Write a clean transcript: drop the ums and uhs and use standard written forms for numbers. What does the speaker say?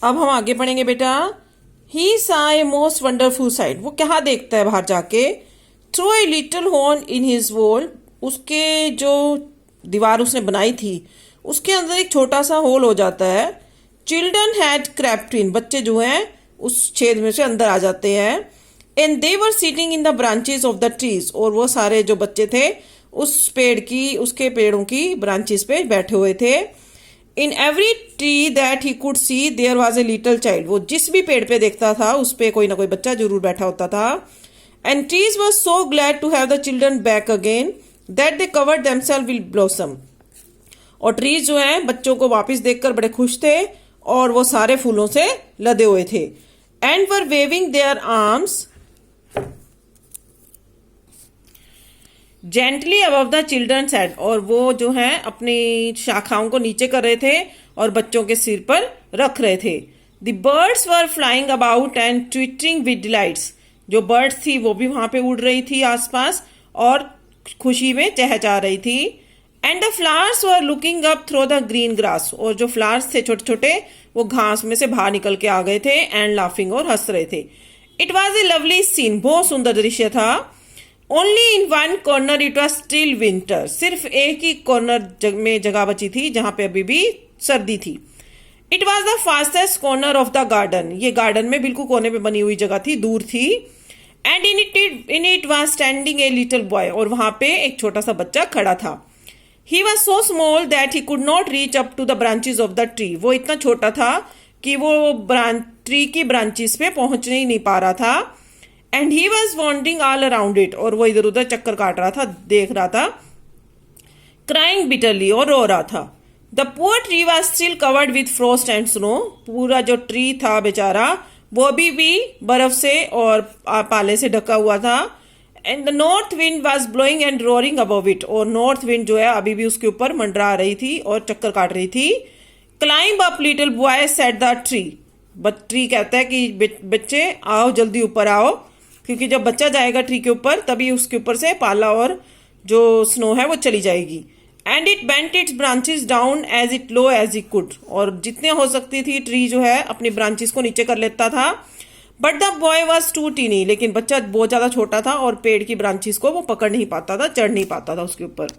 अब हम आगे पढ़ेंगे बेटा। ही सा ए मोस्ट वंडरफुल साइट, वो क्या देखता है बाहर जाके। Through a little hole in his wall, उसके जो दीवार उसने बनाई थी उसके अंदर एक छोटा सा होल हो जाता है। चिल्ड्रन हैड क्रेप्ट इन, बच्चे जो हैं उस छेद में से अंदर आ जाते हैं। And they were sitting in the branches of the trees, और वो सारे जो बच्चे थे उस पेड़ की, उसके पेड़ों की ब्रांचेस पे बैठे हुए थे। In every tree that he could see there was a little child, वो जिस भी पेड़ पे देखता था उस पे कोई ना कोई बच्चा जरूर बैठा होता था। And trees were so glad to have the children back again that they covered themself with blossom, और ट्रीज जो हैं बच्चों को वापस देखकर बड़े खुश थे और वो सारे फूलों से लदे हुए थे। And were waving their arms gently above the children's head, और वो जो है अपनी शाखाओं को नीचे कर रहे थे और बच्चों के सिर पर रख रहे थे। The birds were flying about and twittering with delights, जो बर्ड्स थी वो भी वहां पे उड़ रही थी आसपास और खुशी में चहचहा रही थी। And the flowers were looking up through the green grass, और जो फ्लावर्स थे छोटे छोटे वो घास में से बाहर निकल के आ गए थे। एंड लाफिंग, और हंस रहे थे। It was a lovely scene, बहुत सुंदर दृश्य था। Only in one corner it was still winter, सिर्फ एक ही कॉर्नर में जगह बची थी जहां पे अभी भी सर्दी थी। It was the fastest corner of the garden, ये गार्डन में बिल्कुल कोने पे बनी हुई जगह थी, दूर थी। And in it was standing a little boy, और वहां पे एक छोटा सा बच्चा खड़ा था। He was so small that he could not reach up to the branches of the tree, वो इतना छोटा था कि वो ट्री की ब्रांचेस पे पहुंचने ही नहीं पा रहा था। And he was wandering all around it, और वो इधर उधर चक्कर काट रहा था, देख रहा था। क्राइंग बिटरली, और रो रहा था। The poor tree was still covered with frost and snow, पूरा जो ट्री था बेचारा वो अभी भी बर्फ से और पाले से ढका हुआ था। And the north wind was blowing and roaring above it, और नॉर्थ विंड जो है अभी भी उसके ऊपर मंडरा रही थी और चक्कर काट रही थी। Climb up little boy said the tree, tree कहता है कि बच्चे आओ जल्दी ऊपर आओ, क्योंकि जब बच्चा जाएगा ट्री के ऊपर तभी उसके ऊपर से पाला और जो स्नो है वो चली जाएगी। And it bent its branches down as it low as it could, और जितने हो सकती थी ट्री जो है अपनी ब्रांचेस को नीचे कर लेता था। But the boy was too teeny, लेकिन बच्चा बहुत ज्यादा छोटा था और पेड़ की ब्रांचेस को वो पकड़ नहीं पाता था, चढ़ नहीं पाता था उसके ऊपर।